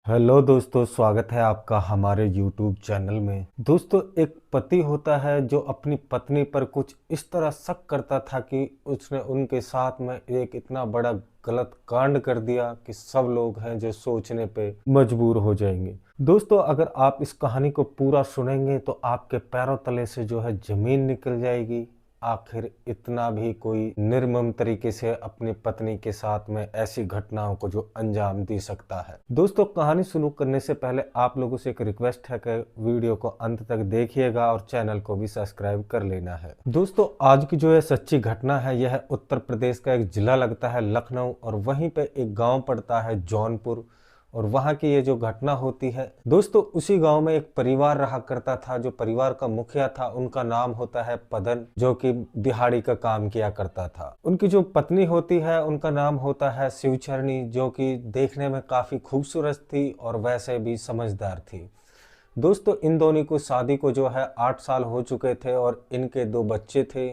Hello दोस्तों, स्वागत है आपका हमारे YouTube चैनल में। दोस्तों, एक पति होता है जो अपनी पत्नी पर कुछ इस तरह शक करता था कि उसने उनके साथ में एक इतना बड़ा गलत कांड कर दिया कि सब लोग हैं जो सोचने पे मजबूर हो जाएंगे। दोस्तों, अगर आप इस कहानी को पूरा सुनेंगे तो आपके पैरों तले से जो है जमीन निकल जाएगी। आखिर इतना भी कोई निर्मम तरीके से अपनी पत्नी के साथ में ऐसी घटनाओं को जो अंजाम दे सकता है। दोस्तों, कहानी शुरू करने से पहले आप लोगों से एक रिक्वेस्ट है कि वीडियो को अंत तक देखिएगा और चैनल को भी सब्सक्राइब कर लेना है। दोस्तों, आज की जो है सच्ची घटना है, यह उत्तर प्रदेश का एक जिला लगता है लखनऊ, और वहीं पे एक गांव पड़ता है जौनपुर, और वहां की ये जो घटना होती है। दोस्तों, उसी गांव में एक परिवार रहा करता था। जो परिवार का मुखिया था उनका नाम होता है पदन, जो कि दिहाड़ी का काम किया करता था। उनकी जो पत्नी होती है उनका नाम होता है शिवचरणी, जो कि देखने में काफी खूबसूरत थी और वैसे भी समझदार थी। दोस्तों, इन दोनों को शादी को जो है 8 साल हो चुके थे और इनके 2 बच्चे थे।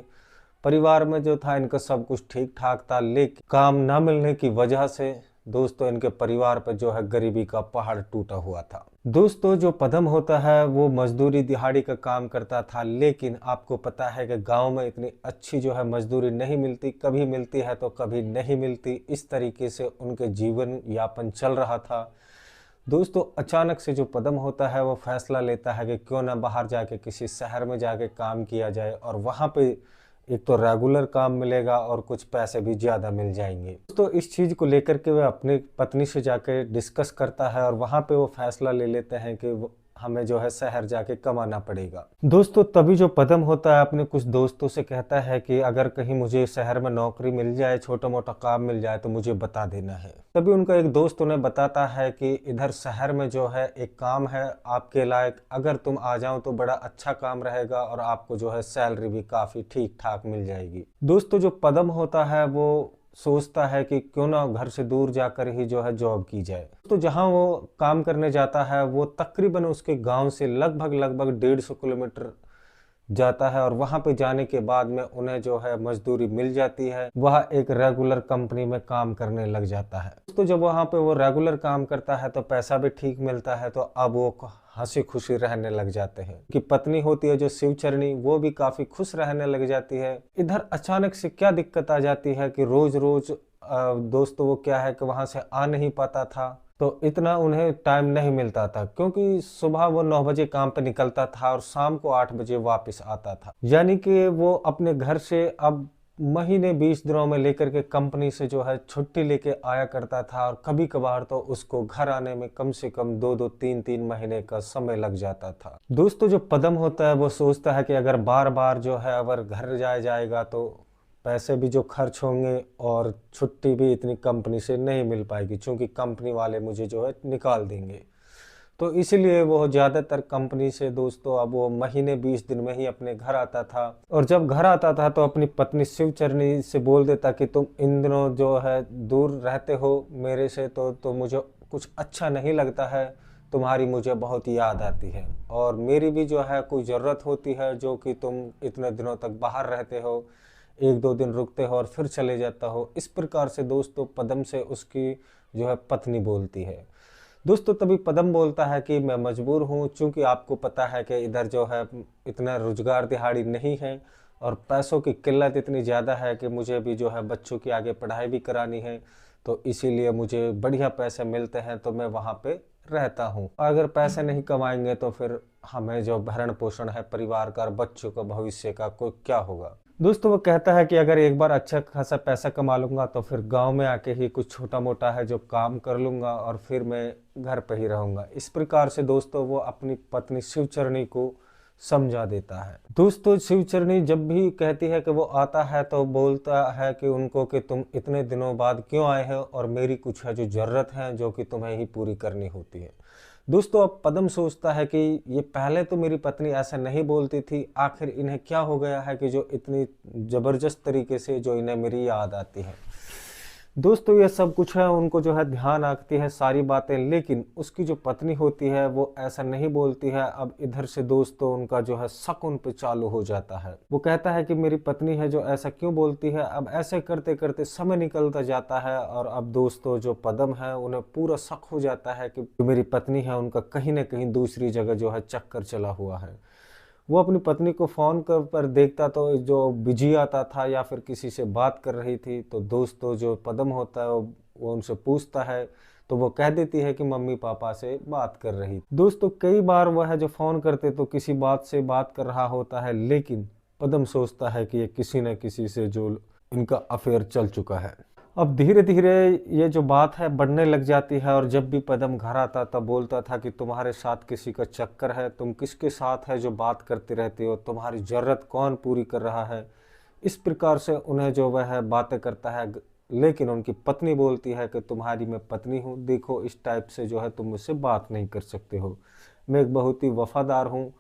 परिवार में जो था इनका सब कुछ ठीक ठाक था, लेकिन काम ना मिलने की वजह से दोस्तों इनके परिवार पर जो है गरीबी का पहाड़ टूटा हुआ था। दोस्तों, जो पदम होता है वो मजदूरी दिहाड़ी का काम करता था, लेकिन आपको पता है कि गांव में इतनी अच्छी जो है मजदूरी नहीं मिलती, कभी मिलती है तो कभी नहीं मिलती। इस तरीके से उनके जीवन यापन चल रहा था। दोस्तों, अचानक से जो पदम होता है वो फैसला लेता है कि क्यों ना बाहर जाके किसी शहर में जाके काम किया जाए, और वहाँ पे एक तो रेगुलर काम मिलेगा और कुछ पैसे भी ज़्यादा मिल जाएंगे। तो इस चीज़ को लेकर के वह अपनी पत्नी से जाके डिस्कस करता है और वहाँ पे वो फैसला ले लेते हैं कि हमें जो है शहर जाके कमाना पड़ेगा। दोस्तों, तभी जो पदम होता है अपने कुछ दोस्तों से कहता है कि अगर कहीं मुझे शहर में नौकरी मिल जाए, छोटा मोटा काम मिल जाए तो मुझे बता देना है। तभी उनका एक दोस्त उन्हें बताता है कि इधर शहर में जो है एक काम है आपके लायक, अगर तुम आ जाओ तो बड़ा अच्छा काम रहेगा और आपको जो है सैलरी भी काफी ठीक ठाक मिल जाएगी। दोस्तों, जो पदम होता है वो सोचता है कि क्यों ना घर से दूर जाकर ही जो है जॉब की जाए। तो जहां वो काम करने जाता है वो तकरीबन उसके गांव से लगभग लगभग 150 किलोमीटर जाता है, और वहां पे जाने के बाद में उन्हें जो है मजदूरी मिल जाती है। वह एक रेगुलर कंपनी में काम करने लग जाता है। तो जब वहां पे वो रेगुलर काम करता है तो पैसा भी ठीक मिलता है, तो अब वो हंसी खुशी रहने लग जाते हैं। कि पत्नी होती है जो शिवचरणी, वो भी काफी खुश रहने लग जाती है। इधर अचानक से क्या दिक्कत आ जाती है कि रोज रोज दोस्तों वो क्या है कि वहां से आ नहीं पाता था, तो इतना उन्हें टाइम नहीं मिलता था, क्योंकि सुबह वो 9 बजे काम पे निकलता था और शाम को 8 बजे वापस आता था। यानी कि वो अपने घर से अब महीने 20 दिनों में लेकर के कंपनी से जो है छुट्टी लेके आया करता था, और कभी कभार तो उसको घर आने में कम से कम 2-2 3-3 महीने का समय लग जाता था। दोस्तों, जो पदम होता है वो सोचता है कि अगर बार बार जो है अगर घर जाया जाएगा तो पैसे भी जो खर्च होंगे और छुट्टी भी इतनी कंपनी से नहीं मिल पाएगी, क्योंकि कंपनी वाले मुझे जो है निकाल देंगे। तो इसलिए वो ज़्यादातर कंपनी से दोस्तों अब वो महीने 20 दिन में ही अपने घर आता था। और जब घर आता था तो अपनी पत्नी शिवचरणी से बोल देता कि तुम इन दिनों जो है दूर रहते हो मेरे से, तो मुझे कुछ अच्छा नहीं लगता है, तुम्हारी मुझे बहुत याद आती है, और मेरी भी जो है कोई ज़रूरत होती है, जो कि तुम इतने दिनों तक बाहर रहते हो, 1-2 दिन रुकते हो और फिर चले जाता हो। इस प्रकार से दोस्तों पदम से उसकी जो है पत्नी बोलती है। दोस्तों, तभी पदम बोलता है कि मैं मजबूर हूँ, क्योंकि आपको पता है कि इधर जो है इतना रोजगार दिहाड़ी नहीं है और पैसों की किल्लत इतनी ज़्यादा है कि मुझे भी जो है बच्चों की आगे पढ़ाई भी करानी है, तो इसीलिए मुझे बढ़िया पैसे मिलते हैं तो मैं वहाँ पे रहता हूँ। अगर पैसे नहीं कमाएंगे तो फिर हमें जो भरण पोषण है परिवार का और बच्चों का भविष्य का कोई क्या होगा। दोस्तों, वो कहता है कि अगर एक बार अच्छा खासा पैसा कमा लूंगा तो फिर गांव में आके ही कुछ छोटा मोटा है जो काम कर लूंगा और फिर मैं घर पे ही रहूंगा। इस प्रकार से दोस्तों वो अपनी पत्नी शिवचरणी को समझा देता है। दोस्तों, शिवचरणी जब भी कहती है कि वो आता है तो बोलता है कि उनको कि तुम इतने दिनों बाद क्यों आए हो, और मेरी कुछ है जो जरूरत है जो कि तुम्हें ही पूरी करनी होती है। दोस्तों, अब पदम सोचता है कि ये पहले तो मेरी पत्नी ऐसा नहीं बोलती थी, आखिर इन्हें क्या हो गया है कि जो इतनी जबरदस्त तरीके से जो इन्हें मेरी याद आती है। दोस्तों ये सब कुछ है, उनको जो है ध्यान आती है सारी बातें, लेकिन उसकी जो पत्नी होती है वो ऐसा नहीं बोलती है। अब इधर से दोस्तों उनका जो है शक उन पे चालू हो जाता है। वो कहता है कि मेरी पत्नी है जो ऐसा क्यों बोलती है। अब ऐसे करते करते समय निकलता जाता है और अब दोस्तों जो पदम है उन्हें पूरा शक हो जाता है कि जो मेरी पत्नी है उनका कहीं ना कहीं दूसरी जगह जो है चक्कर चला हुआ है। वो अपनी पत्नी को फ़ोन कर पर देखता तो जो बिजी आता था या फिर किसी से बात कर रही थी। तो दोस्तों जो पदम होता है वो उनसे पूछता है, तो वो कह देती है कि मम्मी पापा से बात कर रही। दोस्तों कई बार वह जो फ़ोन करते तो किसी बात से बात कर रहा होता है, लेकिन पदम सोचता है कि ये किसी न किसी से जो इनका अफेयर चल चुका है। अब धीरे धीरे ये जो बात है बढ़ने लग जाती है, और जब भी पदम घर आता तब बोलता था कि तुम्हारे साथ किसी का चक्कर है, तुम किसके साथ है जो बात करती रहती हो, तुम्हारी ज़रूरत कौन पूरी कर रहा है। इस प्रकार से उन्हें जो वह है बातें करता है, लेकिन उनकी पत्नी बोलती है कि तुम्हारी मैं पत्नी हूँ, देखो इस टाइप से जो है तुम मुझसे बात नहीं कर सकते हो, मैं एक बहुत ही वफादार हूँ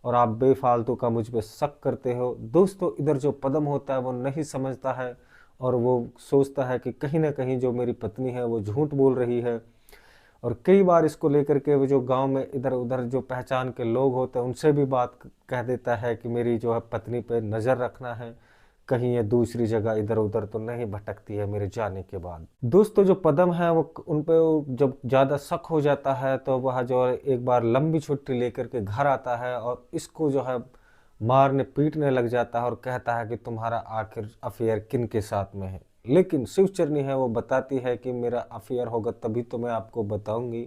और आप बेफालतू का मुझ पर शक करते हो। दोस्तों इधर जो पदम होता है वो नहीं समझता है और वो सोचता है कि कहीं ना कहीं जो मेरी पत्नी है वो झूठ बोल रही है। और कई बार इसको लेकर के वो जो गांव में इधर उधर जो पहचान के लोग होते हैं उनसे भी बात कह देता है कि मेरी जो है पत्नी पे नज़र रखना है, कहीं ये दूसरी जगह इधर उधर तो नहीं भटकती है मेरे जाने के बाद। दोस्तों जो पदम है वो उन पे जब ज़्यादा शक हो जाता है तो वह जो है एक बार लंबी छुट्टी लेकर के घर आता है और इसको जो है मारने पीटने लग जाता है और कहता है कि तुम्हारा आखिर अफेयर किन के साथ में है। लेकिन शिवचरनी है वो बताती है कि मेरा अफेयर होगा तभी तो मैं आपको बताऊंगी,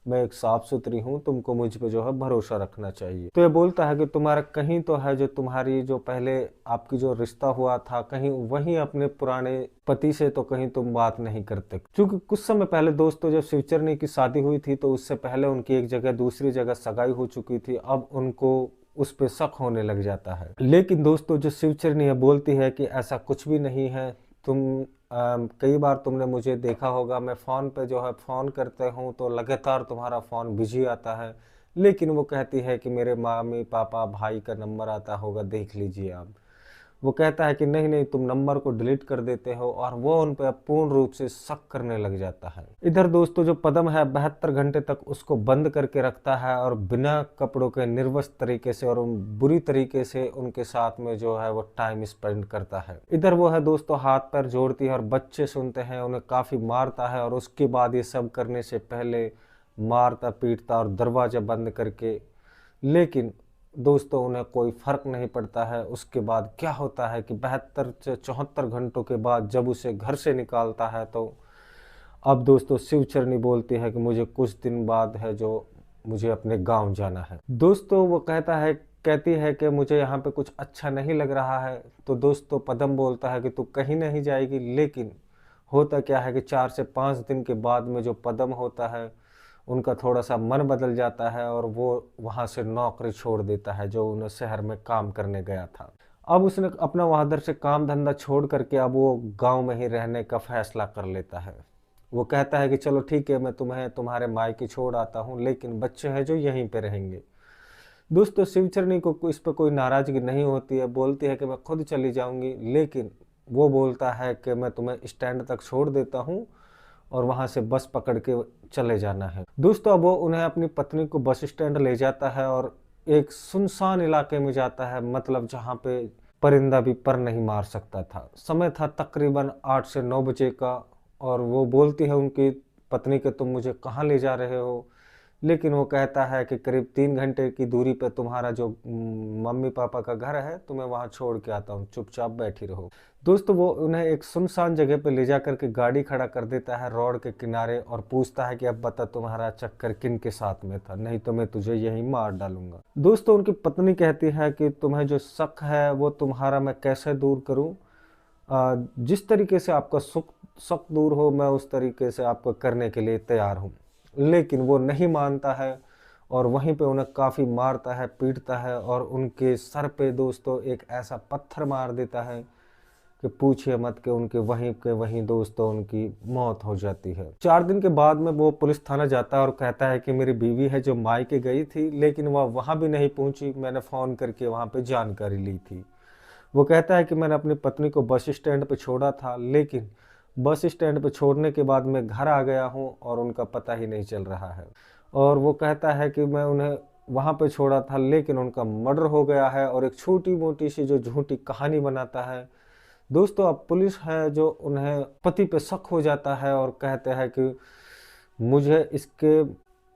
मैं एक साफ सुथरी हूँ, तुमको मुझ पे जो है भरोसा रखना चाहिए। तो ये बोलता है कि तुम्हारा कहीं तो है जो तुम्हारी जो पहले आपकी जो रिश्ता हुआ था कहीं वहीं अपने पुराने पति से तो कहीं तुम बात नहीं करते। क्योंकि कुछ समय पहले दोस्तों जब शिवचरनी की शादी हुई थी तो उससे पहले उनकी एक जगह दूसरी जगह सगाई हो चुकी थी। अब उनको उस पे शक होने लग जाता है। लेकिन दोस्तों जो शिवचरनी है बोलती है कि ऐसा कुछ भी नहीं है, तुम कई बार तुमने मुझे देखा होगा, मैं फ़ोन पे जो है फ़ोन करते हूँ तो लगातार तुम्हारा फ़ोन बिजी आता है। लेकिन वो कहती है कि मेरे मम्मी पापा भाई का नंबर आता होगा, देख लीजिए आप। वो कहता है कि नहीं नहीं तुम नंबर को डिलीट कर देते हो, और वो उन पर पूर्ण रूप से शक करने लग जाता है। इधर दोस्तों जो पदम है 72 घंटे तक उसको बंद करके रखता है और बिना कपड़ों के निर्वस्त्र तरीके से और बुरी तरीके से उनके साथ में जो है वो टाइम स्पेंड करता है। इधर वो है दोस्तों हाथ पैर जोड़ती है और बच्चे सुनते हैं, उन्हें काफ़ी मारता है और उसके बाद ये सब करने से पहले मारता पीटता और दरवाजा बंद करके। लेकिन दोस्तों उन्हें कोई फर्क नहीं पड़ता है। उसके बाद क्या होता है कि 72 से 74 घंटों के बाद जब उसे घर से निकालता है तो अब दोस्तों शिवचरनी बोलती है कि मुझे कुछ दिन बाद है जो मुझे अपने गांव जाना है। दोस्तों वो कहती है कि मुझे यहाँ पे कुछ अच्छा नहीं लग रहा है। तो दोस्तों पदम बोलता है कि तू कहीं नहीं जाएगी। लेकिन होता क्या है कि 4 से 5 दिन के बाद में जो पदम होता है उनका थोड़ा सा मन बदल जाता है और वो वहाँ से नौकरी छोड़ देता है जो उन्हें शहर में काम करने गया था। अब उसने अपना वहाँ दर से काम धंधा छोड़ करके अब वो गांव में ही रहने का फैसला कर लेता है। वो कहता है कि चलो ठीक है, मैं तुम्हें तुम्हारे मायके छोड़ आता हूँ, लेकिन बच्चे हैं जो यहीं पे रहेंगे। दोस्तों शिवचरनी को इस पर कोई नाराजगी नहीं होती है, बोलती है कि मैं खुद चली जाऊंगी। लेकिन वो बोलता है कि मैं तुम्हें स्टैंड तक छोड़ देता हूँ और वहां से बस पकड़ के चले जाना है। दोस्तों अब वो उन्हें अपनी पत्नी को बस स्टैंड ले जाता है और एक सुनसान इलाके में जाता है, मतलब जहाँ पे परिंदा भी पर नहीं मार सकता था। समय था तकरीबन 8 से 9 बजे का, और वो बोलती है उनकी पत्नी के तुम मुझे कहाँ ले जा रहे हो। लेकिन वो कहता है कि करीब 3 घंटे की दूरी पे तुम्हारा जो मम्मी पापा का घर है, तुम्हें वहाँ छोड़ के आता हूँ, चुपचाप बैठी रहो। दोस्तों वो उन्हें एक सुनसान जगह पे ले जाकर के गाड़ी खड़ा कर देता है रोड के किनारे और पूछता है कि अब बता तुम्हारा चक्कर किन के साथ में था, नहीं तो मैं तुझे यहीं मार डालूंगा। दोस्तों उनकी पत्नी कहती है कि तुम्हें जो शक है वो तुम्हारा मैं कैसे दूर करूं, जिस तरीके से आपका शक दूर हो मैं उस तरीके से आपको करने के लिए तैयार हूँ। लेकिन वो नहीं मानता है और वहीं पे उन्हें काफ़ी मारता है पीटता है और उनके सर पे दोस्तों एक ऐसा पत्थर मार देता है कि पूछिए मत, कि उनके वहीं के वहीं दोस्तों उनकी मौत हो जाती है। 4 दिन के बाद में वो पुलिस थाना जाता है और कहता है कि मेरी बीवी है जो मायके गई थी, लेकिन वह वहाँ भी नहीं पहुँची, मैंने फ़ोन करके वहाँ पे जानकारी ली थी। वो कहता है कि मैंने अपनी पत्नी को बस स्टैंड पे छोड़ा था, लेकिन बस स्टैंड पे छोड़ने के बाद मैं घर आ गया हूँ और उनका पता ही नहीं चल रहा है। और वो कहता है कि मैं उन्हें वहाँ पे छोड़ा था लेकिन उनका मर्डर हो गया है, और एक छोटी-मोटी सी जो झूठी कहानी बनाता है। दोस्तों अब पुलिस है जो उन्हें पति पे शक हो जाता है और कहते हैं कि मुझे इसके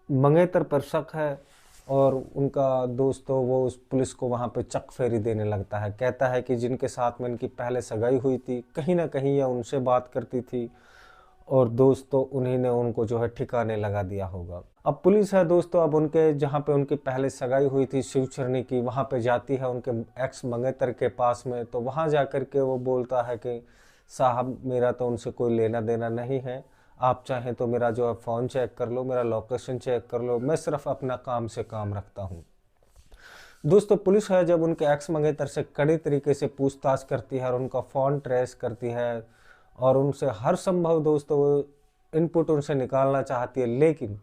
मंगेतर पर शक है, और उनका दोस्तों वो उस पुलिस को वहाँ पे चक फेरी देने लगता है। कहता है कि जिनके साथ में इनकी पहले सगाई हुई थी, कहीं ना कहीं यह उनसे बात करती थी, और दोस्तों उन्हीं ने उनको जो है ठिकाने लगा दिया होगा। अब पुलिस है दोस्तों, अब उनके जहाँ पे उनकी पहले सगाई हुई थी शिवचरनी की, वहाँ पे जाती है उनके एक्स मंगेतर के पास में। तो वहाँ जा कर के वो बोलता है कि साहब मेरा तो उनसे कोई लेना देना नहीं है, आप चाहें तो मेरा जो है फ़ोन चेक कर लो, मेरा लोकेशन चेक कर लो, मैं सिर्फ अपना काम से काम रखता हूँ। दोस्तों पुलिस है जब उनके एक्स मंगेतर से कड़ी तरीके से पूछताछ करती है और उनका फ़ोन ट्रेस करती है और उनसे हर संभव दोस्तों इनपुट उनसे निकालना चाहती है, लेकिन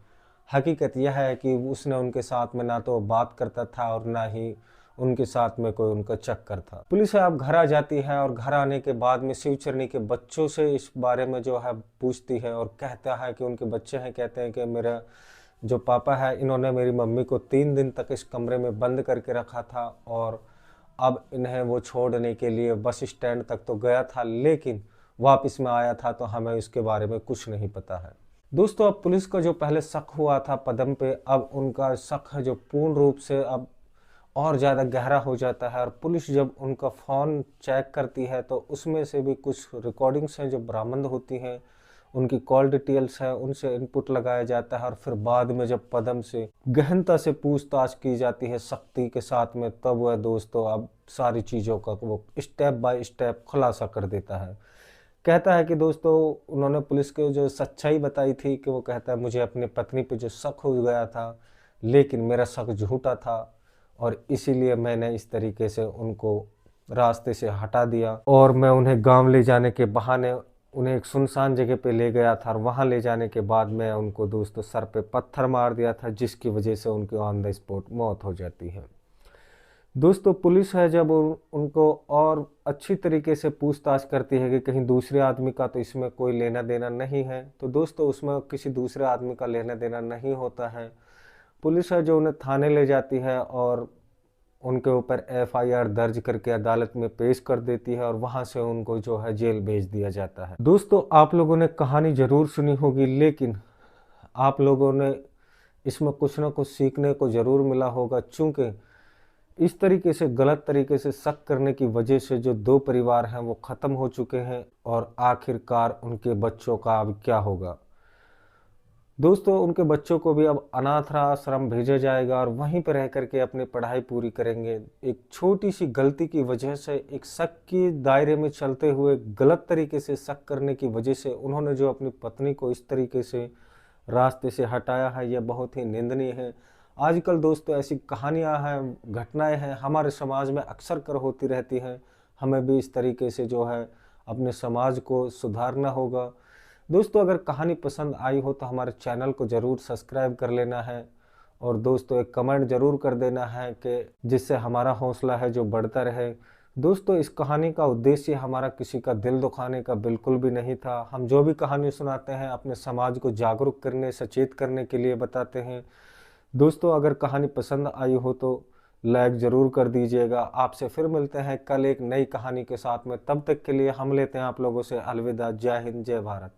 हकीकत यह है कि उसने उनके साथ में ना तो बात करता था और ना ही उनके साथ में कोई उनका चक्कर था। पुलिस है अब घर आ जाती है और घर आने के बाद में शिवचरनी के बच्चों से इस बारे में जो है पूछती है और कहता है कि उनके बच्चे हैं, कहते हैं कि मेरा जो पापा है इन्होंने मेरी मम्मी को 3 दिन तक इस कमरे में बंद करके रखा था, और अब इन्हें वो छोड़ने के लिए बस स्टैंड तक तो गया था लेकिन वापस में आया था, तो हमें इसके बारे में कुछ नहीं पता है। दोस्तों अब पुलिस का जो पहले शक हुआ था पदम पे, अब उनका शक है जो पूर्ण रूप से अब और ज़्यादा गहरा हो जाता है, और पुलिस जब उनका फ़ोन चेक करती है तो उसमें से भी कुछ रिकॉर्डिंग्स हैं जो बरामद होती हैं, उनकी कॉल डिटेल्स है, उनसे इनपुट लगाया जाता है, और फिर बाद में जब पदम से गहनता से पूछताछ की जाती है सख्ती के साथ में, तब वह दोस्तों अब सारी चीज़ों का वो स्टेप बाय स्टेप खुलासा कर देता है। कहता है कि दोस्तों उन्होंने पुलिस को जो सच्चाई बताई थी कि वो कहता है मुझे अपनी पत्नी पे जो शक हो गया था लेकिन मेरा शक झूठा था, और इसीलिए मैंने इस तरीके से उनको रास्ते से हटा दिया, और मैं उन्हें गांव ले जाने के बहाने उन्हें एक सुनसान जगह पे ले गया था, और वहां ले जाने के बाद मैं उनको दोस्तों सर पे पत्थर मार दिया था जिसकी वजह से उनकी ऑन द स्पॉट मौत हो जाती है। दोस्तों पुलिस है जब उनको और अच्छी तरीके से पूछताछ करती है कि कहीं दूसरे आदमी का तो इसमें कोई लेना देना नहीं है, तो दोस्तों उसमें किसी दूसरे आदमी का लेना देना नहीं होता है। पुलिस है जो उन्हें थाने ले जाती है और उनके ऊपर एफआईआर दर्ज करके अदालत में पेश कर देती है, और वहां से उनको जो है जेल भेज दिया जाता है। दोस्तों आप लोगों ने कहानी जरूर सुनी होगी, लेकिन आप लोगों ने इसमें कुछ ना कुछ सीखने को जरूर मिला होगा, चूंकि इस तरीके से गलत तरीके से शक करने की वजह से जो दो परिवार हैं वो ख़त्म हो चुके हैं, और आखिरकार उनके बच्चों का अब क्या होगा। दोस्तों उनके बच्चों को भी अब अनाथ आश्रम भेजा जाएगा और वहीं पर रह करके अपनी पढ़ाई पूरी करेंगे। एक छोटी सी गलती की वजह से, एक शक के दायरे में चलते हुए गलत तरीके से शक करने की वजह से उन्होंने जो अपनी पत्नी को इस तरीके से रास्ते से हटाया है, यह बहुत ही निंदनीय है। आजकल दोस्तों ऐसी कहानियां हैं, घटनाएं हैं, हमारे समाज में अक्सर कर होती रहती हैं। हमें भी इस तरीके से जो है अपने समाज को सुधारना होगा। दोस्तों अगर कहानी पसंद आई हो तो हमारे चैनल को ज़रूर सब्सक्राइब कर लेना है, और दोस्तों एक कमेंट ज़रूर कर देना है कि जिससे हमारा हौसला है जो बढ़ता रहे। दोस्तों इस कहानी का उद्देश्य हमारा किसी का दिल दुखाने का बिल्कुल भी नहीं था। हम जो भी कहानी सुनाते हैं अपने समाज को जागरूक करने, सचेत करने के लिए बताते हैं। दोस्तों अगर कहानी पसंद आई हो तो लाइक ज़रूर कर दीजिएगा। आपसे फिर मिलते हैं कल एक नई कहानी के साथ में, तब तक के लिए हम लेते हैं आप लोगों से अलविदा। जय हिंद, जय भारत।